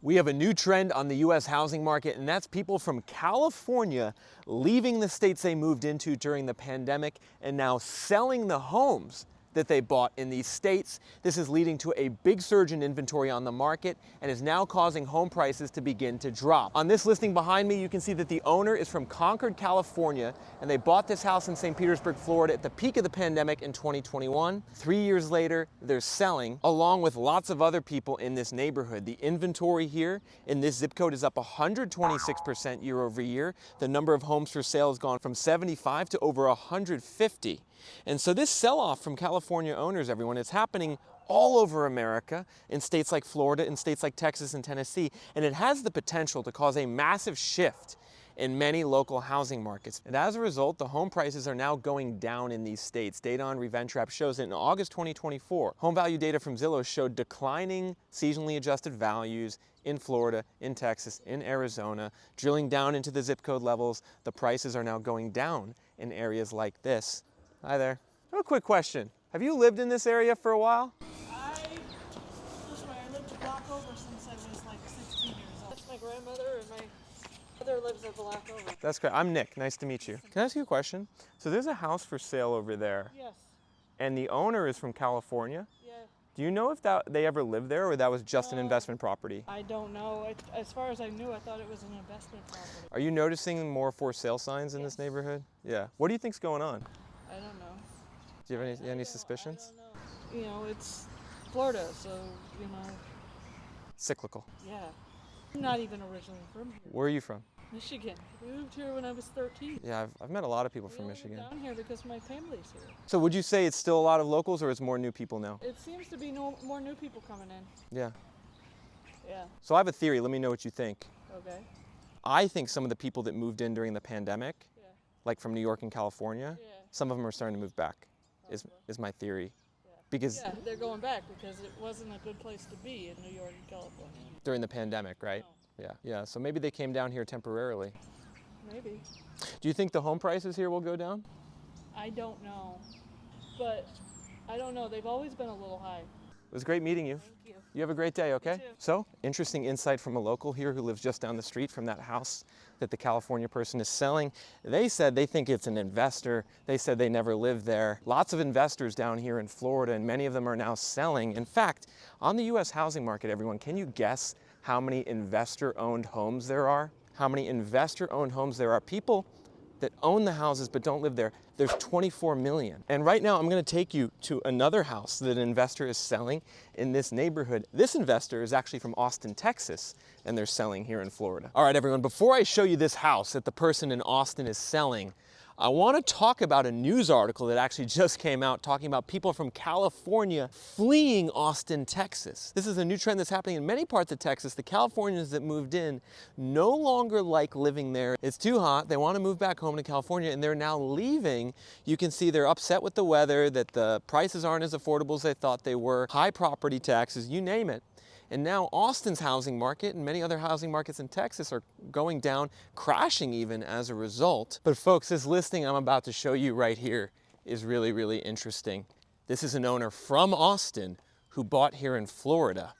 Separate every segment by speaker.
Speaker 1: We have a new trend on the U.S. housing market, and that's people from California leaving the states they moved into during the pandemic and now selling the homes that they bought in these states. This is leading to a big surge in inventory on the market and is now causing home prices to begin to drop. On this listing behind me, you can see that the owner is from Concord, California, and they bought this house in Saint Petersburg, Florida at the peak of the pandemic in 2021. 3 years later, they're selling, along with lots of other people in this neighborhood. The inventory here in this zip code is up 126% year over year. The number of homes for sale has gone from 75 to over 150. And so this sell-off from California owners, everyone, it's happening all over America, in states like Florida, in states like Texas and Tennessee, and it has the potential to cause a massive shift in many local housing markets. And as a result, the home prices are now going down in these states. Data on ReventTrap shows that in August 2024, home value data from Zillow showed declining seasonally adjusted values in Florida, in Texas, in Arizona. Drilling down into the zip code levels, the prices are now going down in areas like this. Hi there. I have a quick question. Have you lived in this area for a while?
Speaker 2: I lived a block over since I was like 16 years old. That's my grandmother, and my mother lives a block over.
Speaker 1: That's great. I'm Nick. Nice to meet you. Can I ask you a question? So there's a house for sale over there.
Speaker 2: Yes.
Speaker 1: And the owner is from California.
Speaker 2: Yeah.
Speaker 1: Do you know if they ever lived there or that was just an investment property?
Speaker 2: I don't know. As far as I knew, I thought it was an investment property.
Speaker 1: Are you noticing more for sale signs in this neighborhood? Yeah. What do you think's going on?
Speaker 2: I don't know.
Speaker 1: Do you have any suspicions?
Speaker 2: I don't know. You know, it's Florida, so, you know.
Speaker 1: Cyclical.
Speaker 2: Yeah. I'm not even originally from here.
Speaker 1: Where are you from?
Speaker 2: Michigan. We moved here when I was 13.
Speaker 1: Yeah, I've met a lot of people from
Speaker 2: We
Speaker 1: Michigan.
Speaker 2: moved down here because my family's here.
Speaker 1: So would you say it's still a lot of locals or it's more new people now?
Speaker 2: It seems to be more new people coming in.
Speaker 1: Yeah.
Speaker 2: Yeah.
Speaker 1: So I have a theory. Let me know what you think.
Speaker 2: Okay.
Speaker 1: I think some of the people that moved in during the pandemic,
Speaker 2: Yeah.
Speaker 1: like from New York and California,
Speaker 2: Yeah.
Speaker 1: some of them are starting to move back, is my theory.
Speaker 2: Yeah.
Speaker 1: Because
Speaker 2: Yeah, they're going back because it wasn't a good place to be in New York and California.
Speaker 1: during the pandemic, right?
Speaker 2: No.
Speaker 1: Yeah. So maybe they came down here temporarily.
Speaker 2: Maybe.
Speaker 1: Do you think the home prices here will go down?
Speaker 2: I don't know. But I don't know. They've always been a little high.
Speaker 1: It was great meeting you.
Speaker 2: Thank you.
Speaker 1: You have a great day, okay?
Speaker 2: too.
Speaker 1: So, interesting insight from a local here who lives just down the street from that house that the California person is selling. They said they think it's an investor. They said they never lived there. Lots of investors down here in Florida, and many of them are now selling. In fact, on the U.S. housing market, everyone, can you guess how many investor-owned homes there are? How many investor-owned homes there are? People that own the houses but don't live there, there's 24 million. And right now I'm gonna take you to another house that an investor is selling in this neighborhood. This investor is actually from Austin, Texas, and they're selling here in Florida. All right, everyone, before I show you this house that the person in Austin is selling, I want to talk about a news article that actually just came out talking about people from California fleeing Austin, Texas. This is a new trend that's happening in many parts of Texas. The Californians that moved in no longer like living there. It's too hot. They want to move back home to California, and they're now leaving. You can see they're upset with the weather, that the prices aren't as affordable as they thought they were, high property taxes, you name it. And now Austin's housing market and many other housing markets in Texas are going down, crashing even as a result. But folks, this listing I'm about to show you right here is really, really interesting. This is an owner from Austin who bought here in Florida,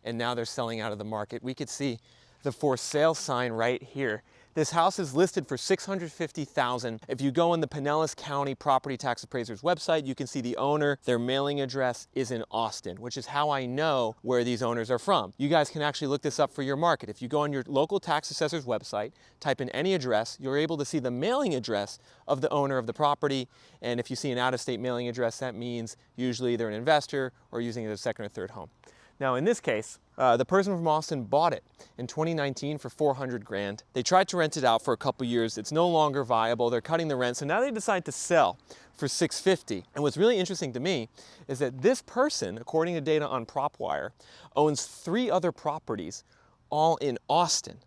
Speaker 1: and now they're selling out of the market. We could see the for sale sign right here. This house is listed for $650,000. If you go on the Pinellas County Property Tax Appraiser's website, you can see the owner, their mailing address is in Austin, which is how I know where these owners are from. You guys can actually look this up for your market. If you go on your local tax assessor's website, type in any address, you're able to see the mailing address of the owner of the property. And if you see an out-of-state mailing address, that means usually they're an investor or using it as a second or third home. Now in this case, the person from Austin bought it in 2019 for $400 grand. They tried to rent it out for a couple years. It's no longer viable. They're cutting the rent. So now they decide to sell for $650. And what's really interesting to me is that this person, according to data on PropWire, owns 3 other properties all in Austin.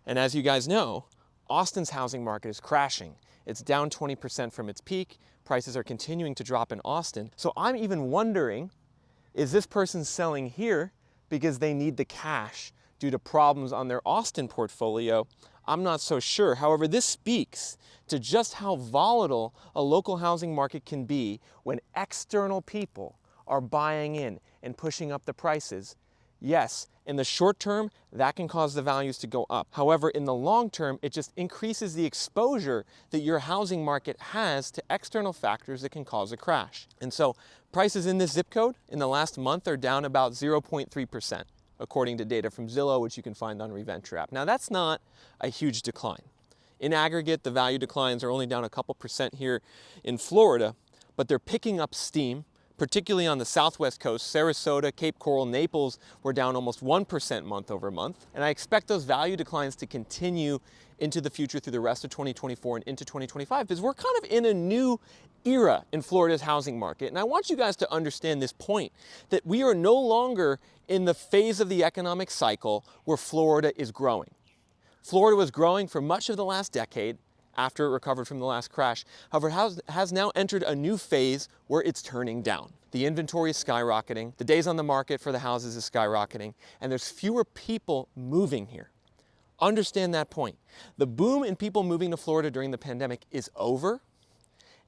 Speaker 1: And as you guys know, Austin's housing market is crashing. It's down 20% from its peak. Prices are continuing to drop in Austin. So I'm even wondering, is this person selling here because they need the cash due to problems on their Austin portfolio? I'm not so sure. However, this speaks to just how volatile a local housing market can be when external people are buying in and pushing up the prices. Yes, in the short term, that can cause the values to go up. However, in the long term, it just increases the exposure that your housing market has to external factors that can cause a crash. And so prices in this zip code in the last month are down about 0.3%, according to data from Zillow, which you can find on RevenTrap. Now, that's not a huge decline. In aggregate, the value declines are only down a couple percent here in Florida, but they're picking up steam, particularly on the southwest coast. Sarasota, Cape Coral, Naples were down almost 1% month over month. And I expect those value declines to continue into the future through the rest of 2024 and into 2025, because we're kind of in a new era in Florida's housing market. And I want you guys to understand this point, that we are no longer in the phase of the economic cycle where Florida is growing. Florida was growing for much of the last decade after it recovered from the last crash. However, it has now entered a new phase where it's turning down. The inventory is skyrocketing, the days on the market for the houses is skyrocketing, and there's fewer people moving here. Understand that point. The boom in people moving to Florida during the pandemic is over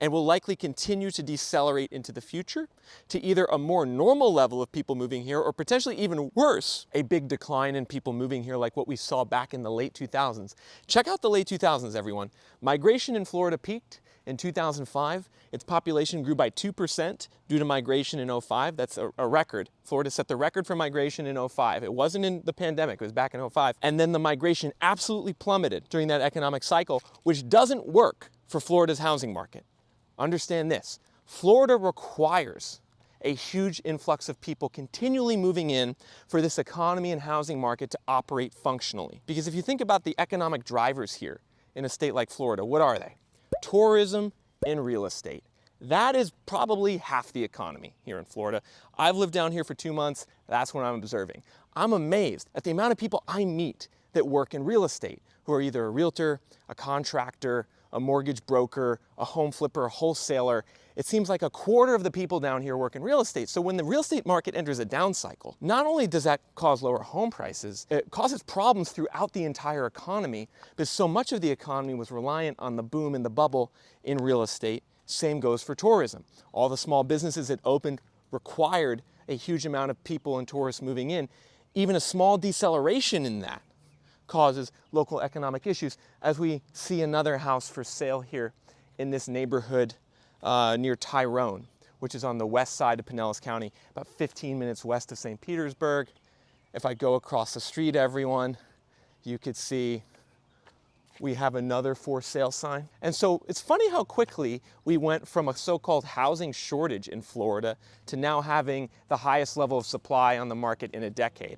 Speaker 1: and will likely continue to decelerate into the future to either a more normal level of people moving here, or potentially even worse, a big decline in people moving here like what we saw back in the late 2000s. Check out the late 2000s, everyone. Migration in Florida peaked in 2005. Its population grew by 2% due to migration in 2005. That's a record. Florida set the record for migration in 2005. It wasn't in the pandemic, it was back in 2005. And then the migration absolutely plummeted during that economic cycle, which doesn't work for Florida's housing market. Understand this, Florida requires a huge influx of people continually moving in for this economy and housing market to operate functionally. Because if you think about the economic drivers here in a state like Florida, what are they? Tourism and real estate. That is probably half the economy here in Florida. I've lived down here for 2 months, that's what I'm observing. I'm amazed at the amount of people I meet that work in real estate, who are either a realtor, a contractor, a mortgage broker, a home flipper, a wholesaler. It seems like a quarter of the people down here work in real estate. So when the real estate market enters a down cycle, not only does that cause lower home prices, it causes problems throughout the entire economy, because so much of the economy was reliant on the boom and the bubble in real estate. Same goes for tourism. All the small businesses that opened required a huge amount of people and tourists moving in. Even a small deceleration in that causes local economic issues, as we see another house for sale here in this neighborhood near Tyrone, which is on the west side of Pinellas County, about 15 minutes west of Saint Petersburg. If I go across the street, everyone, you could see we have another for sale sign. And so it's funny how quickly we went from a so-called housing shortage in Florida to now having the highest level of supply on the market in a decade.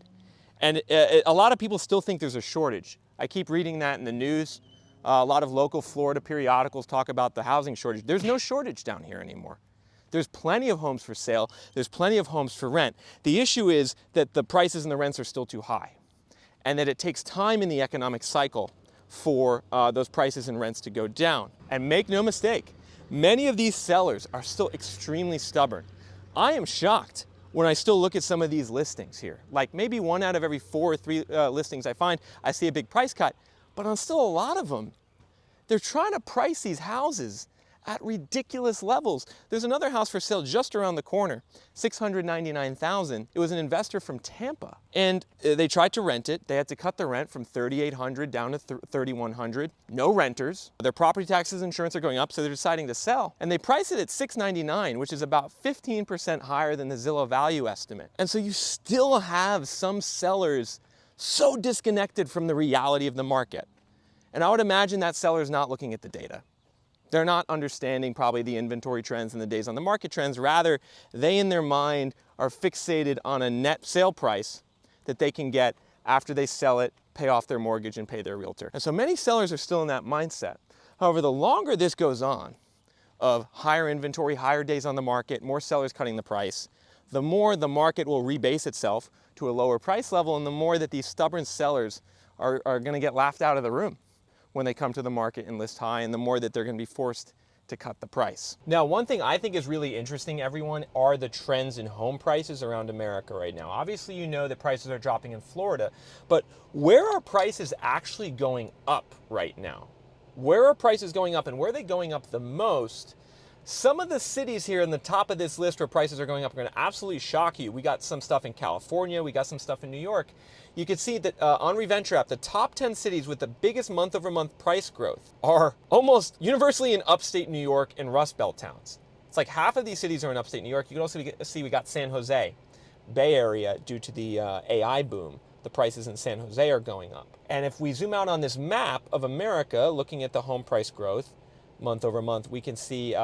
Speaker 1: And a lot of people still think there's a shortage. I keep reading that in the news. A lot of local Florida periodicals talk about the housing shortage. There's no shortage down here anymore. There's plenty of homes for sale. There's plenty of homes for rent. The issue is that the prices and the rents are still too high, and that it takes time in the economic cycle for those prices and rents to go down. And make no mistake, many of these sellers are still extremely stubborn. I am shocked when I still look at some of these listings here. Like maybe 1 out of every 4 or 3 listings I find, I see a big price cut, but on still a lot of them, they're trying to price these houses at ridiculous levels. There's another house for sale just around the corner, $699,000. It was an investor from Tampa, and they tried to rent it. They had to cut the rent from $3,800 down to $3,100. No renters. Their property taxes and insurance are going up, so they're deciding to sell. And they priced it at $699,000, which is about 15% higher than the Zillow value estimate. And so you still have some sellers so disconnected from the reality of the market. And I would imagine that seller's not looking at the data. They're not understanding probably the inventory trends and the days on the market trends. Rather, they in their mind are fixated on a net sale price that they can get after they sell it, pay off their mortgage, and pay their realtor. And so many sellers are still in that mindset. However, the longer this goes on, of higher inventory, higher days on the market, more sellers cutting the price, the more the market will rebase itself to a lower price level, and the more that these stubborn sellers are going to get laughed out of the room when they come to the market and list high, and the more that they're going to be forced to cut the price. Now, one thing I think is really interesting, everyone, are the trends in home prices around America right now. Obviously, you know that prices are dropping in Florida, but where are prices actually going up right now? Where are prices going up, and where are they going up the most? Some of the cities here in the top of this list where prices are going up are going to absolutely shock you. We got some stuff in California, we got some stuff in New York. You can see that on Reventure app, the top 10 cities with the biggest month-over-month price growth are almost universally in upstate New York and Rust Belt towns. It's like half of these cities are in upstate New York. You can also see we got San Jose, Bay Area, due to the AI boom. The prices in San Jose are going up. And if we zoom out on this map of America, looking at the home price growth, month over month, we can see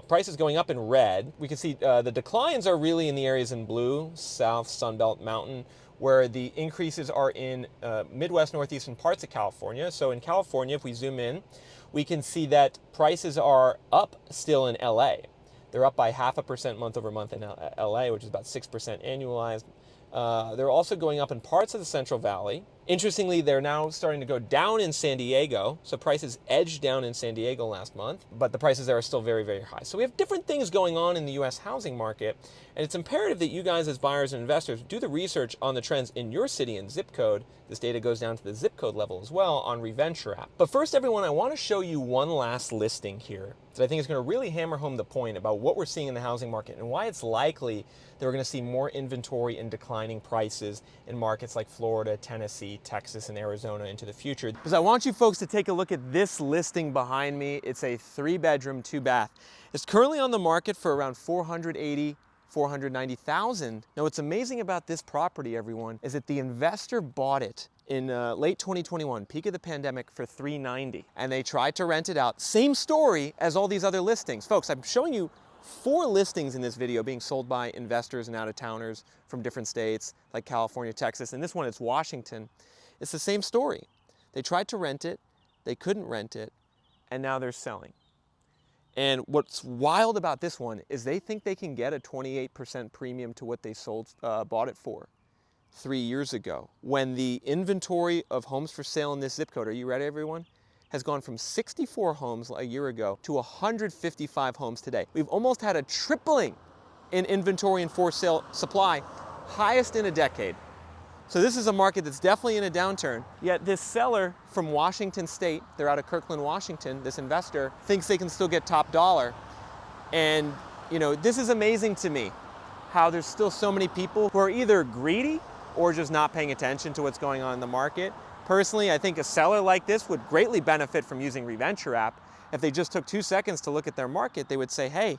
Speaker 1: prices going up in red. We can see the declines are really in the areas in blue, South, Sunbelt, Mountain, where the increases are in Midwest, Northeastern parts of California. So in California, if we zoom in, we can see that prices are up still in LA. They're up by 0.5% month over month in LA, which is about 6% annualized. They're also going up in parts of the Central Valley. Interestingly, they're now starting to go down in San Diego. So prices edged down in San Diego last month, but the prices there are still very, very high. So we have different things going on in the US housing market, and it's imperative that you guys as buyers and investors do the research on the trends in your city and zip code. This data goes down to the zip code level as well on Reventure app. But first, everyone, I want to show you one last listing here that I think is going to really hammer home the point about what we're seeing in the housing market and why it's likely that we're going to see more inventory and declining prices in markets like Florida, Tennessee, Texas, and Arizona into the future. Because I want you folks to take a look at this listing behind me. It's a 3-bedroom, 2-bath. It's currently on the market for around $480,000, $490,000. Now, what's amazing about this property, everyone, is that the investor bought it in late 2021, peak of the pandemic, for $390,000, and they tried to rent it out. Same story as all these other listings. Folks, I'm showing you 4 listings in this video being sold by investors and out-of-towners from different states like California, Texas, and this one is Washington. It's the same story. They tried to rent it, they couldn't rent it, and now they're selling. And what's wild about this one is they think they can get a 28% premium to what they bought it for 3 years ago, when the inventory of homes for sale in this zip code, are you ready, everyone, has gone from 64 homes a year ago to 155 homes today. We've almost had a tripling in inventory and for sale supply, highest in a decade. So this is a market that's definitely in a downturn. Yet this seller from Washington State, they're out of Kirkland, Washington, this investor thinks they can still get top dollar. And you know, this is amazing to me, how there's still so many people who are either greedy or just not paying attention to what's going on in the market. Personally, I think a seller like this would greatly benefit from using Reventure app. If they just took 2 seconds to look at their market, they would say, hey,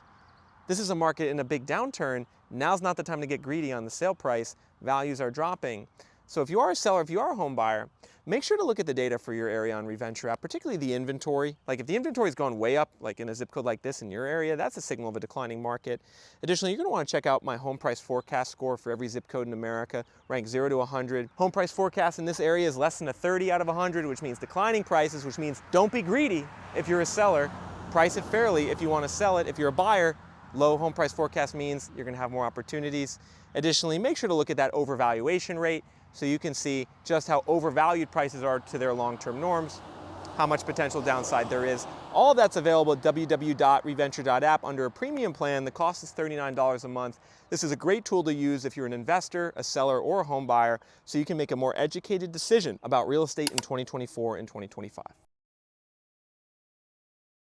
Speaker 1: this is a market in a big downturn. Now's not the time to get greedy on the sale price. Values are dropping. So if you are a seller, if you are a home buyer, make sure to look at the data for your area on Reventure app, particularly the inventory. Like if the inventory's gone way up, like in a zip code like this in your area, that's a signal of a declining market. Additionally, you're gonna wanna check out my home price forecast score for every zip code in America, ranked 0 to 100. Home price forecast in this area is less than a 30 out of 100, which means declining prices, which means don't be greedy if you're a seller. Price it fairly if you wanna sell it. If you're a buyer, low home price forecast means you're gonna have more opportunities. Additionally, make sure to look at that overvaluation rate so you can see just how overvalued prices are to their long-term norms, how much potential downside there is. All of that's available at www.reventure.app under a premium plan. The cost is $39 a month. This is a great tool to use if you're an investor, a seller, or a home buyer, so you can make a more educated decision about real estate in 2024 and 2025.